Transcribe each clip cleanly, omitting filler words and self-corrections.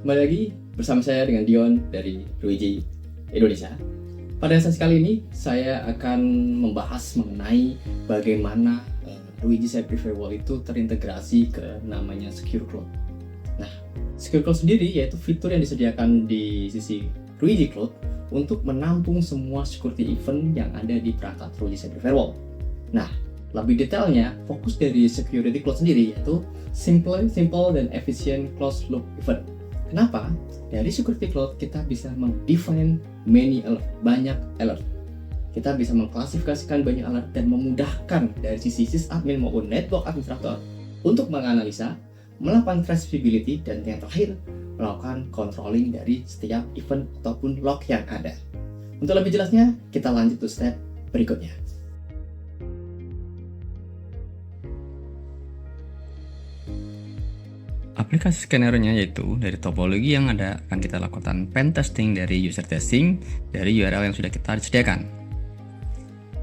kembali lagi bersama saya dengan Dion dari Ruiji Indonesia. Pada sesi kali ini saya akan membahas mengenai bagaimana Ruiji Cyber Firewall itu terintegrasi ke namanya Secure Cloud. Nah, Secure Cloud sendiri yaitu fitur yang disediakan di sisi Ruiji Cloud untuk menampung semua security event yang ada di perangkat Ruiji Cyber Firewall. Nah, lebih detailnya, fokus dari Security Cloud sendiri yaitu simple dan efficient closed loop event. Kenapa? Dari Security Cloud kita bisa mendefine banyak alert. Kita bisa mengklasifikasikan banyak alert dan memudahkan dari sisi sysadmin maupun network administrator untuk menganalisa, melakukan traceability, dan yang terakhir melakukan controlling dari setiap event ataupun log yang ada. Untuk lebih jelasnya, kita lanjut ke step berikutnya. Aplikasi skenernya yaitu dari topologi yang ada akan kita lakukan pen testing dari user testing dari URL yang sudah kita sediakan.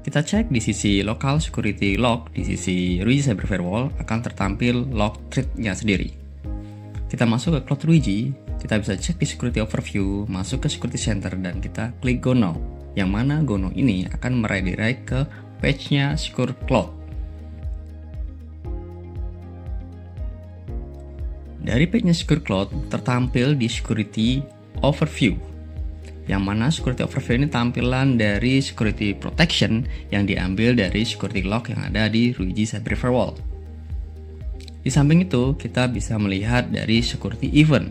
Kita cek di sisi local security log di sisi Ruiji Cyber Firewall akan tertampil log thread-nya sendiri. Kita masuk ke Cloud Ruiji, kita bisa cek di security overview, masuk ke security center dan kita klik Go Now. Yang mana Go Now ini akan meredirect ke page-nya Secure Cloud. Dari page-nya Secure Cloud tertampil di Security Overview, yang mana Security Overview ini tampilan dari Security Protection yang diambil dari Security Log yang ada di Ruiji Cyber Firewall. Di samping itu, kita bisa melihat dari Security Event,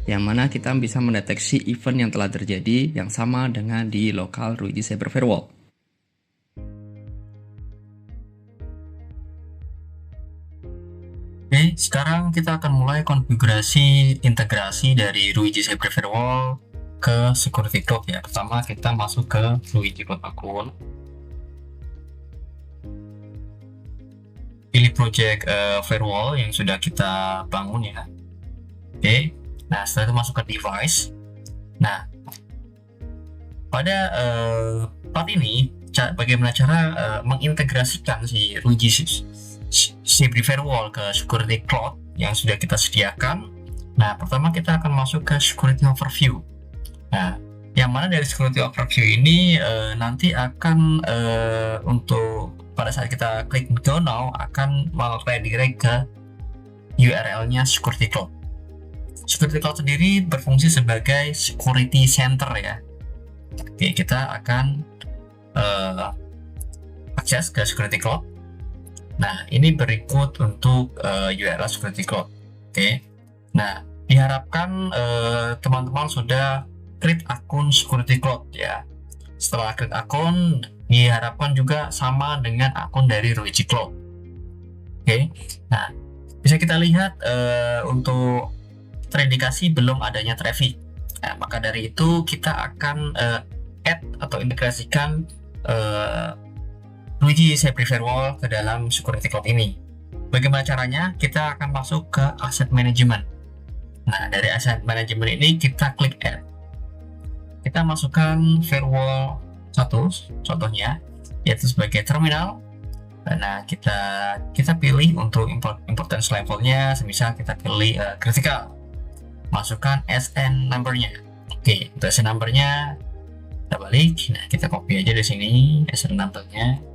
yang mana kita bisa mendeteksi event yang telah terjadi yang sama dengan di lokal Ruiji Cyber Firewall. Oke, sekarang kita akan mulai konfigurasi integrasi dari Ruiji Cyber Firewall ke Security Cloud ya. Pertama kita masuk ke Ruiji Cloud Akun. Pilih project firewall yang sudah kita bangun ya. Oke, nah setelah itu masuk ke device. Nah, pada part ini bagaimana cara mengintegrasikan si Ruiji Cyber Firewall ke Security Cloud yang sudah kita sediakan. Nah, pertama kita akan masuk ke Security Overview. Nah, yang mana dari Security Overview ini nanti akan untuk pada saat kita klik Go Now akan redirect ke URL-nya Security Cloud. Security Cloud sendiri berfungsi sebagai security center ya. Oke, kita akan akses ke Security Cloud. Nah, ini berikut untuk URL Security Cloud. Oke. Nah, diharapkan teman-teman sudah create akun Security Cloud ya. Setelah create akun, diharapkan juga sama dengan akun dari Ruiji Cloud. Oke. Nah, bisa kita lihat untuk terindikasi belum adanya traffic. Nah, maka dari itu kita akan add atau integrasikan Ruiji Cyber Firewall ke dalam Security Cloud ini. Bagaimana caranya? Kita akan masuk ke Asset Management. Nah, dari Asset Management ini kita klik Add. Kita masukkan Firewall 1, contohnya, yaitu sebagai terminal. Nah, kita pilih untuk importance levelnya, semisal kita pilih critical. Masukkan SN number-nya. Oke, untuk SN number-nya kita balik. Nah, kita copy aja di sini SN number-nya.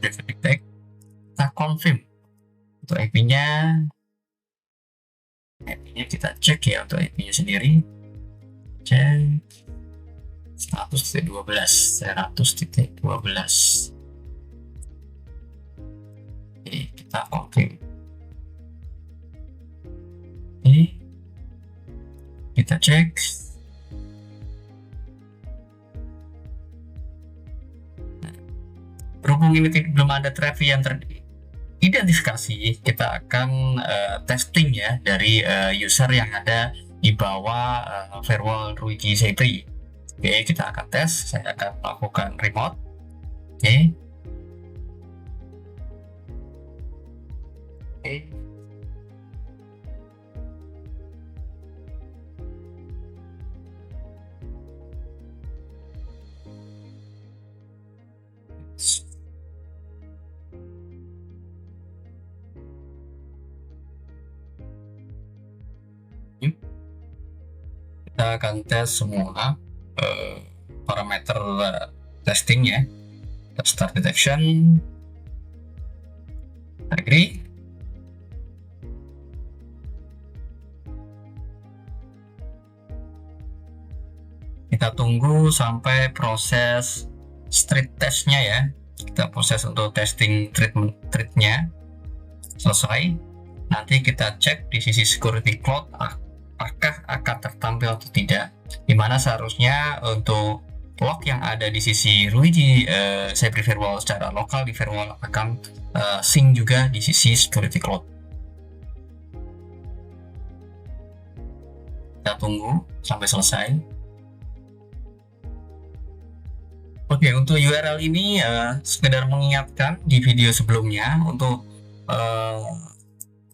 Kita confirm untuk IP-nya kita cek ya, untuk IP-nya sendiri cek 100.12. Oke, kita confirm. Oke, kita cek. Berhubung ini belum ada traffic yang teridentifikasi, kita akan testing ya dari user yang ada di bawah firewall Ruiji Cyber. Oke, kita akan tes. Saya akan melakukan remote. Oke. Kita akan tes semua parameter testing ya. Kita start detection, agree. Kita tunggu sampai proses street testnya ya. Kita proses untuk testing treatnya selesai. Nanti kita cek di sisi security cloud apakah akan tertampil atau tidak. Dimana seharusnya untuk log yang ada di sisi Ruiji Cyber Firewall secara lokal di firewall akan sync juga di sisi security cloud. Kita tunggu sampai selesai. Oke, untuk URL ini sekedar mengingatkan di video sebelumnya untuk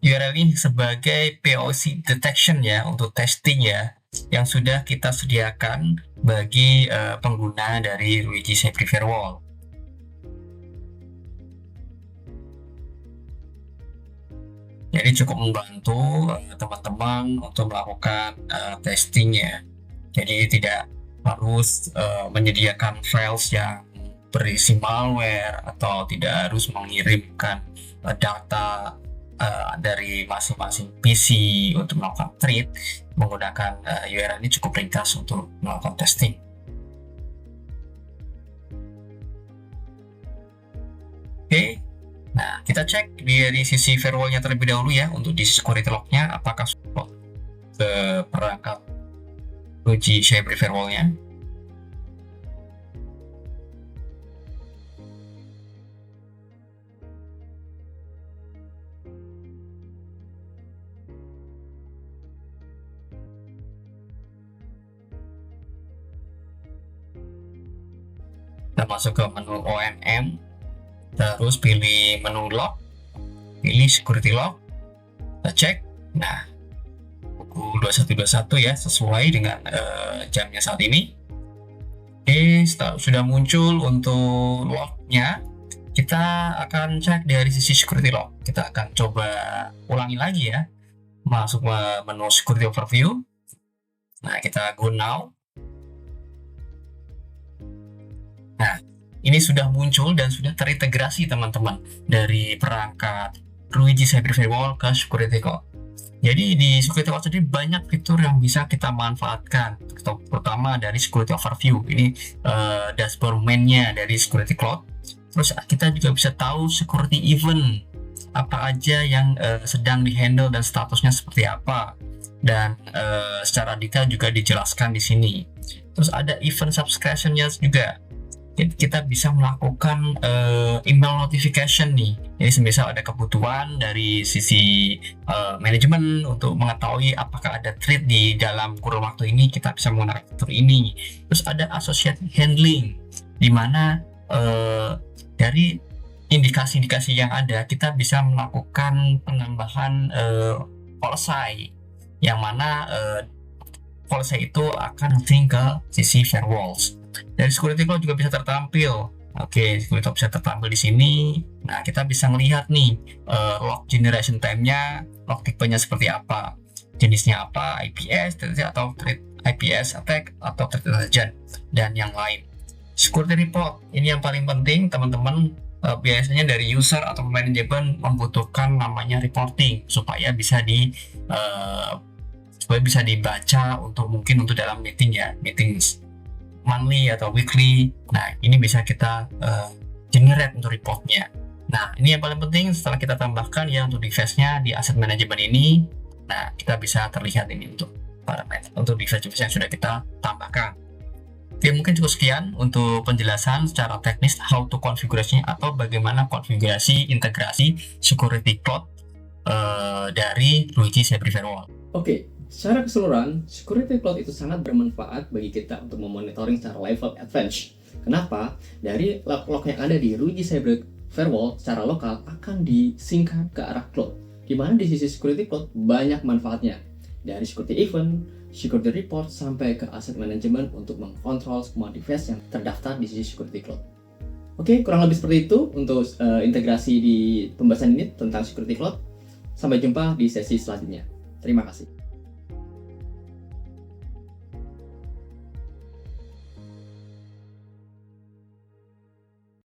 URL ini sebagai POC detection ya, untuk testing ya, yang sudah kita sediakan bagi pengguna dari Ruiji Cyber Firewall. Jadi cukup membantu teman-teman untuk melakukan testing ya. Jadi tidak harus menyediakan files yang berisi malware atau tidak harus mengirimkan data dari masing-masing PC untuk melakukan treat. Menggunakan URL ini cukup ringkas untuk melakukan testing. Oke, nah kita cek dari sisi firewallnya terlebih dahulu ya, untuk di security lognya apakah support ke perangkat Ruiji Cyber Firewall-nya. Kita masuk ke menu ONM, terus pilih menu log, pilih security log, kita cek. Nah, pukul 21.21 ya, sesuai dengan jamnya saat ini. Oke, sudah muncul untuk lognya. Kita akan cek dari sisi security log. Kita akan coba ulangi lagi ya, masuk ke menu security overview. Nah, kita go now. Nah, ini sudah muncul dan sudah terintegrasi teman-teman dari perangkat Ruiji Cyber Firewall ke security cloud. Jadi di security cloud sendiri banyak fitur yang bisa kita manfaatkan, terutama dari security overview. Ini dashboard main-nya dari security cloud. Terus kita juga bisa tahu security event apa aja yang sedang dihandle dan statusnya seperti apa. Dan secara detail juga dijelaskan di sini. Terus ada event subscription-nya juga. Kita bisa melakukan email notification nih. Jadi semisal ada kebutuhan dari sisi manajemen untuk mengetahui apakah ada threat di dalam kurun waktu ini, kita bisa menggunakan fitur ini. Terus ada associate handling, di mana dari indikasi-indikasi yang ada kita bisa melakukan penambahan policy, yang mana policy itu akan link ke sisi firewalls. Dari security cloud juga bisa tertampil. Oke, security cloud bisa tertampil di sini. Nah, kita bisa melihat nih log generation time-nya, log tipenya seperti apa, jenisnya apa, IPS atau threat IPS attack atau threat intelligence dan yang lain. Security report ini yang paling penting teman-teman. Biasanya dari user atau manajemen membutuhkan namanya reporting supaya bisa dibaca untuk mungkin untuk dalam meeting ya, meetings monthly atau weekly. Nah, ini bisa kita generate untuk reportnya. Nah, ini yang paling penting setelah kita tambahkan ya untuk device-nya di asset management ini. Nah, kita bisa terlihat ini untuk parameter untuk device-device yang sudah kita tambahkan. Oke, mungkin cukup sekian untuk penjelasan secara teknis how to konfigurasinya atau bagaimana konfigurasi integrasi security cloud dari Ruiji Cyber Firewall. Oke, secara keseluruhan, security cloud itu sangat bermanfaat bagi kita untuk memonitoring secara level advance. Kenapa? Dari log-log yang ada di Ruiji Cyber Firewall secara lokal akan disingkat ke arah cloud, di mana di sisi security cloud banyak manfaatnya, dari security event, security report, sampai ke asset management untuk mengkontrol semua device yang terdaftar di sisi security cloud. Oke, kurang lebih seperti itu untuk integrasi di pembahasan ini tentang security cloud. Sampai jumpa di sesi selanjutnya. Terima kasih.